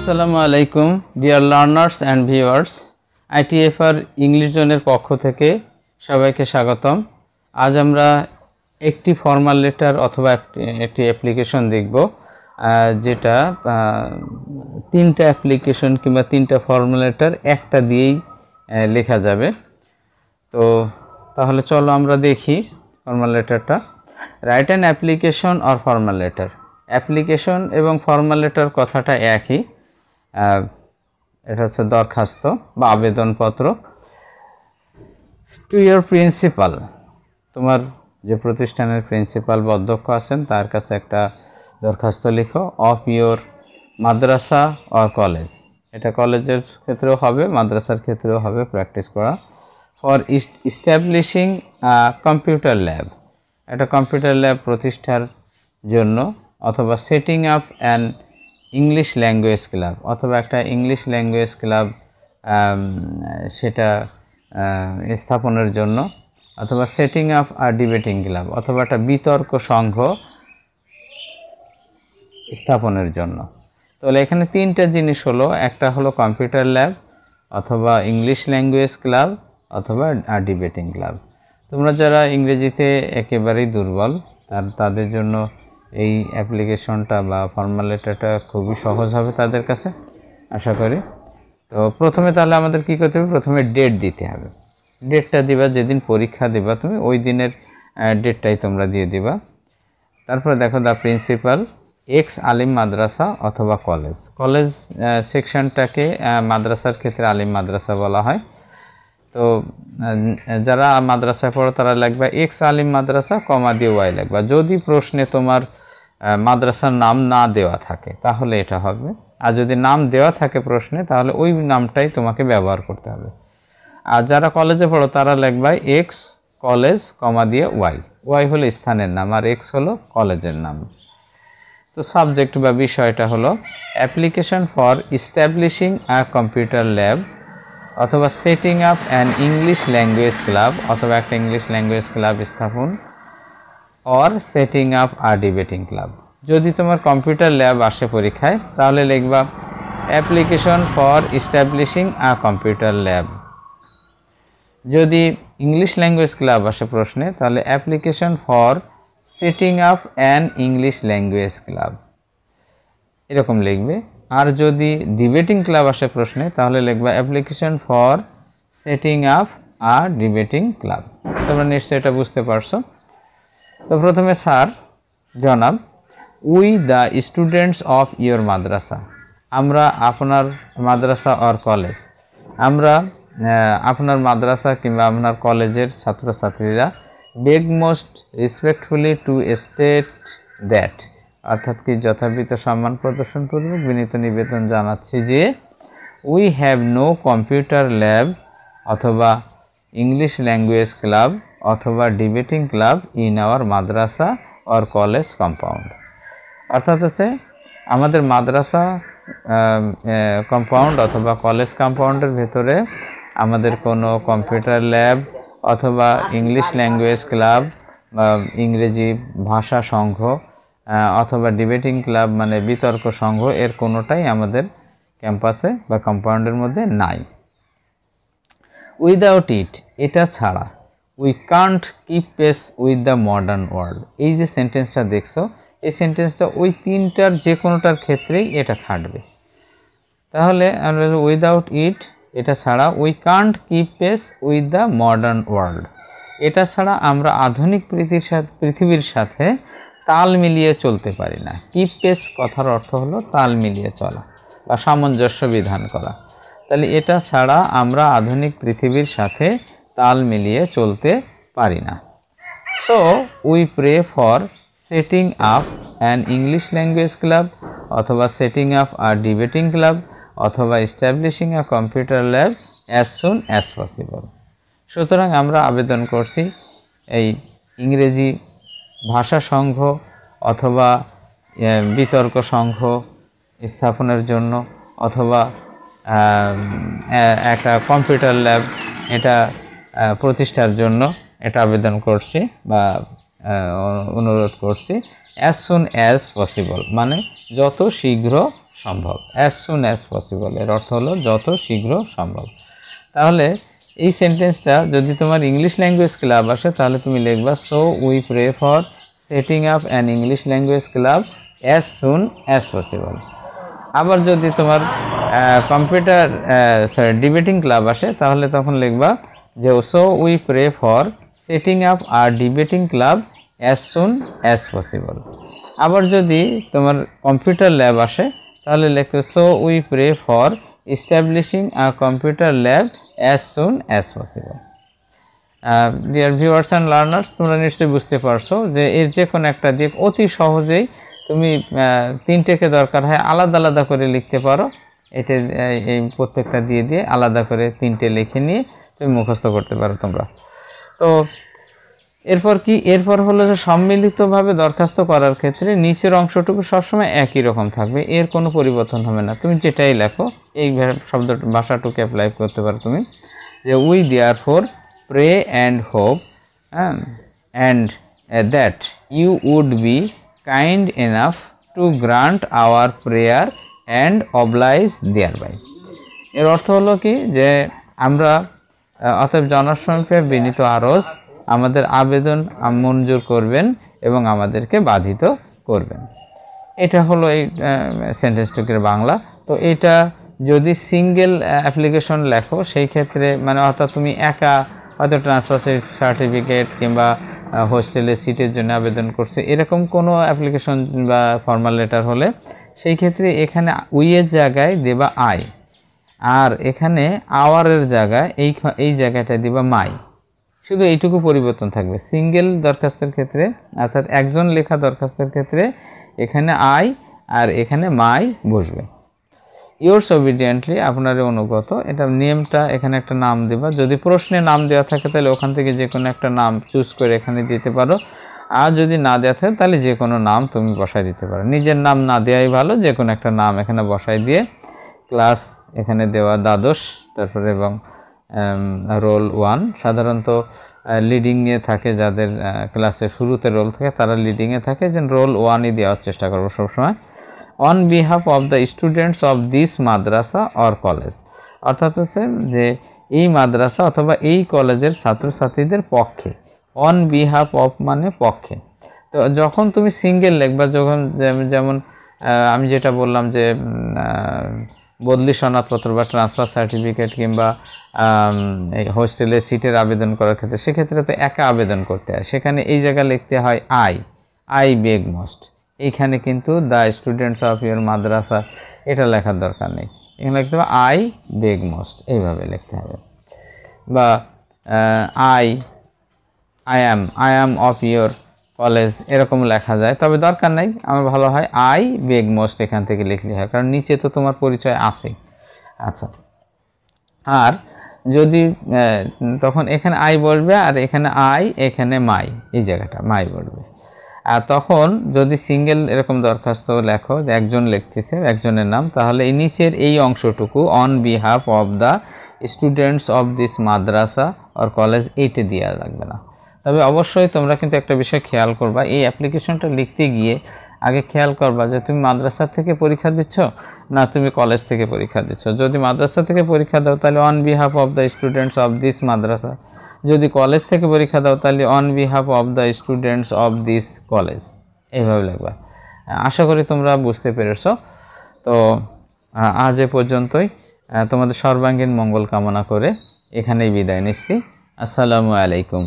আসসালামু আলাইকুম dear learners and viewers, ITFR English জোনের পক্ষ থেকে সবাইকে স্বাগতম। আজ আমরা একটি ফর্মাল লেটার অথবা একটি অ্যাপ্লিকেশন দেখব, যেটা তিনটা অ্যাপ্লিকেশন কিংবা তিনটা ফর্মাল লেটার একটা দিয়েই লেখা যাবে। তো তাহলে চলো আমরা দেখি ফর্মাল লেটারটা। Write an application or formal letter. Application এবং ফর্মাল লেটার কথাটা একই। এটা হচ্ছে দরখাস্ত বা আবেদনপত্র। টু ইয়োর প্রিন্সিপাল, তোমার যে প্রতিষ্ঠানের প্রিন্সিপাল বা অধ্যক্ষ আছেন তার কাছে একটা দরখাস্ত লিখো। Of your Madrasa or college, এটা কলেজের ক্ষেত্রেও হবে, মাদ্রাসার ক্ষেত্রেও হবে, প্র্যাকটিস করা। ফর ইস্টাবলিশিং কম্পিউটার ল্যাব, একটা কম্পিউটার ল্যাব প্রতিষ্ঠার জন্য, অথবা setting up an English language club, অথবা একটা ইংলিশ ল্যাঙ্গুয়েজ ক্লাব সেটা স্থাপনের জন্য, অথবা সেটিং আপ আর ডিবেটিং ক্লাব, অথবা একটা বিতর্ক সংঘ স্থাপনের জন্য। তাহলে এখানে তিনটা জিনিস হলো, একটা হলো কম্পিউটার ল্যাব, অথবা ইংলিশ ল্যাঙ্গুয়েজ ক্লাব, অথবা ডিবেটিং ক্লাব। তোমরা যারা ইংরেজিতে একেবারেই দুর্বল তাদের জন্য এই অ্যাপ্লিকেশনটা বা ফর্মাল লেটারটা খুবই সহজ হবে তাদের কাছে, আশা করি। তো প্রথমে তাহলে আমাদের কী করতে হবে, প্রথমে ডেট দিতে হবে। ডেটটা দিবা, যেদিন পরীক্ষা দিবা তুমি ওই দিনের ডেটটাই তোমরা দিয়ে দিবা। তারপরে দেখো দ্য প্রিন্সিপাল এক্স আলিম মাদ্রাসা অথবা কলেজ। কলেজ সেকশনটাকে মাদ্রাসার ক্ষেত্রে আলিম মাদ্রাসা বলা হয়। তো যারা মাদ্রাসায় পড়ো তারা লিখবা এক্স আলিম মাদ্রাসা, কমা দিয়ে ওয়াই লিখবা। যদি প্রশ্নে তোমার মাদ্রাসার নাম না দেওয়া থাকে তাহলে এটা হবে, আর যদি নাম দেওয়া থাকে প্রশ্নে তাহলে ওই নামটাই তোমাকে ব্যবহার করতে হবে। আর যারা কলেজে পড়ো তারা লিখবা এক্স কলেজ, কমা দিয়ে ওয়াই। ওয়াই হলো স্থানের নাম আর এক্স হলো কলেজের নাম। তো সাবজেক্ট বা বিষয়টা হলো application for establishing a computer lab, অথবা setting up an English language club, অথবা একটা ইংলিশ ল্যাঙ্গুয়েজ ক্লাব স্থাপন, or setting up R debating club. যদি তোমার কম্পিউটার ল্যাব আসে পরীক্ষায় তাহলে লিখবা application for establishing a computer lab. যদি ইংলিশ ল্যাঙ্গুয়েজ ক্লাব আসে প্রশ্নে তাহলে application for setting up an English language club, এরকম লিখবে। আর যদি ডিবেটিং ক্লাব আসে প্রশ্নে তাহলে লিখবা application for setting up R debating club. তোমরা নিশ্চয়ই এটা বুঝতে পারছো। তো প্রথমে স্যার জনাব, we the students of your মাদ্রাসা, আমরা আপনার মাদ্রাসা অর কলেজ, আমরা আপনার মাদ্রাসা কিংবা আপনার কলেজের ছাত্রছাত্রীরা beg most respectfully to state that, অর্থাৎ কি যথাবিহিত সম্মান প্রদর্শনপূর্বক বিনীত নিবেদন জানাচ্ছি যে we have no computer lab অথবা ইংলিশ ল্যাঙ্গুয়েজ ক্লাব অথবা debating club in our madrasa or college compound. অর্থাৎ হচ্ছে আমাদের মাদ্রাসা কম্পাউন্ড অথবা কলেজ কম্পাউন্ডের ভেতরে আমাদের কোনো কম্পিউটার ল্যাব অথবা ইংলিশ ল্যাঙ্গুয়েজ ক্লাব বা ইংরেজি ভাষা সংঘ অথবা ডিবেটিং ক্লাব মানে বিতর্ক সংঘ, এর কোনোটাই আমাদের ক্যাম্পাসে বা কম্পাউন্ডের মধ্যে নাই। উইদাউট ইট, এটা ছাড়া, we can't keep pace with the modern world. এই যে সেন্টেন্সটা দেখছো, এই সেন্টেন্সটা ওই তিনটার যে কোনোটার ক্ষেত্রেই এটা খাটবে। তাহলে আমরা উইদাউট ইট, এটা ছাড়া, we can't keep pace with the modern world, এটা ছাড়া আমরা আধুনিক পৃথিবীর সাথে তাল মিলিয়ে চলতে পারি না। কিপ পেস কথার অর্থ হলো তাল মিলিয়ে চলা বা সামঞ্জস্য বিধান করা। তাহলে এটা ছাড়া আমরা আধুনিক পৃথিবীর সাথে তাল মিলিয়ে চলতে পারি না। So we pray for setting up an English language club অথবা সেটিং আপ আর ডিবেটিং ক্লাব অথবা establishing a computer lab as soon as possible. সুতরাং আমরা আবেদন করছি এই ইংরেজি ভাষা সংঘ অথবা বিতর্ক সংঘ স্থাপনের জন্য, অথবা একটা কম্পিউটার ল্যাব এটা প্রতিষ্ঠার জন্য এটা আবেদন করছি বা অনুরোধ করছি। অ্যাজ সুন অ্যাজ পসিবল মানে যত শীঘ্র সম্ভব, অ্যাজ সুন অ্যাজ পসিবল এর অর্থ হলো যত শীঘ্র সম্ভব। তাহলে এই সেন্টেন্সটা যদি তোমার ইংলিশ ল্যাঙ্গুয়েজ ক্লাব আসে তাহলে তুমি লিখবা so we pray for setting up an English language club as soon as possible. আবার যদি তোমার কম্পিউটার ডিবেটিং ক্লাব আসে তাহলে তখন লিখবা যে so we pray for setting up R debating club as soon as possible. আবার যদি তোমার কম্পিউটার ল্যাব আসে তাহলে লিখবে so we pray for establishing a computer lab as soon as possible. Dear viewers and learners, তোমরা নিশ্চয়ই বুঝতে পারছো যে এর যে কোনো একটা দিক অতি সহজেই তুমি তিনটেকে দরকার হয় আলাদা আলাদা করে লিখতে পারো। এটা এই প্রত্যেকটা দিয়ে দিয়ে আলাদা করে তিনটে লিখে নিয়ে তুমি মুখস্থ করতে পারো তোমরা। তো এরপর কি, এরপর হলো যে সম্মিলিতভাবে দরখাস্ত করার ক্ষেত্রে নিচের অংশটুকু সবসময় একই রকম থাকবে, এর কোনো পরিবর্তন হবে না। তুমি যেটাই লেখো এই শব্দ ভাষাটুকু অ্যাপ্লাই করতে পারো তুমি, যে we therefore pray and hope and that you would be kind enough to grant our prayer and oblige thereby. এর অর্থ হলো কি যে আমরা অতএব জনসমক্ষে বিনীত আরজ আমাদের আবেদন মঞ্জুর করবেন এবং আমাদেরকে বাধিত করবেন। এটা হলো এই সেন্টেন্সটুকের বাংলা। তো এটা যদি সিঙ্গেল অ্যাপ্লিকেশন লেখো সেই ক্ষেত্রে মানে অর্থাৎ তুমি একা হয়তো ট্রান্সফার সার্টিফিকেট কিংবা হোস্টেলে সিটের জন্য আবেদন করছে এরকম কোনো অ্যাপ্লিকেশন বা ফর্মাল লেটার হলে সেই ক্ষেত্রে এখানে উইয়ের জায়গায় দেবা আই, আর এখানে আওয়ারের জায়গায় এই জায়গাটা দিবা মাই। শুধু এইটুকু পরিবর্তন থাকবে সিঙ্গেল দরখাস্তের ক্ষেত্রে, অর্থাৎ একজন লেখা দরখাস্তের ক্ষেত্রে এখানে আই আর এখানে মাই বসবে। ইয়োর্স অবিডিয়েন্টলি, আপনার অনুগত, এটা নেমটা এখানে একটা নাম দেবা। যদি প্রশ্নে নাম দেওয়া থাকে তাহলে ওখান থেকে যে কোনো একটা নাম চুজ করে এখানে দিতে পারো, আর যদি না দেওয়া থাকে তাহলে যে কোনো নাম তুমি বসাই দিতে পারো। নিজের নাম না দেওয়াই ভালো, যে কোনো একটা নাম এখানে বসাই দিয়ে ক্লাস এখানে দেওয়া দ্বাদশ, তারপরে এবং রোল 1। সাধারণত লিডিংয়ে থাকে যাদের ক্লাসের শুরুতে রোল থাকে তারা লিডিংয়ে থাকে, যে রোল 1ই দেওয়ার চেষ্টা করবো সবসময়। On behalf of the students of this Madrasa or college, অর্থাৎ হচ্ছে যে এই মাদ্রাসা অথবা এই কলেজের ছাত্রছাত্রীদের পক্ষে। অন বিহাফ অফ মানে পক্ষে। তো যখন তুমি সিঙ্গেল লিখবা, যখন যেমন আমি যেটা বললাম যে বদলি সনদপত্র বা ট্রান্সফার সার্টিফিকেট কিংবা হোস্টেলে সিটের আবেদন করার ক্ষেত্রে সেক্ষেত্রে তো একা আবেদন করতে হয়, সেখানে এই জায়গায় লিখতে হয় আই বেগ মোস্ট। এইখানে কিন্তু দ্য স্টুডেন্টস অফ ইউর মাদ্রাসা এটা লেখার দরকার নেই, এখানে লিখতে হবে আই বেগ মোস্ট, এইভাবে লিখতে হবে। বা I am of your college এরকম লেখা যায়, তবে দরকার নেই, আমার ভালো হয় আই বেগ মোস্ট এখান থেকে লিখলে হয়, কারণ নিচে তো তোমার পরিচয় আছে। আচ্ছা, আর যদি তখন এখানে আই বলবে আর এখানে আই এখানে মাই, এই জায়গাটা মাই বলবে। আর তখন যদি সিঙ্গেল এরকম দরখাস্ত লেখো, একজন লিখতেছে একজনের নাম, তাহলে এই নিচের এই অংশটুকু on behalf of the students of this Madrasa or college এইটা দেওয়া লাগবে না। তবে অবশ্যই তোমরা কিন্তু একটা বিষয় খেয়াল করবা, এই অ্যাপ্লিকেশনটা লিখতে গিয়ে আগে খেয়াল করবা যে তুমি মাদ্রাসা থেকে পরীক্ষা দিচ্ছ না তুমি কলেজ থেকে পরীক্ষা দিচ্ছ। যদি মাদ্রাসা থেকে পরীক্ষা দাও তাহলে on behalf of the students of this মাদ্রাসা, যদি কলেজ থেকে পরীক্ষা দাও তাহলে on behalf of the students of this college, এইভাবে লিখবা। আশা করি তোমরা বুঝতে পেরেছো। তো আজ এ পর্যন্তই, তোমাদের সর্বাঙ্গীন মঙ্গল কামনা করে এখানেই বিদায় নিচ্ছি। আসসালামু আলাইকুম।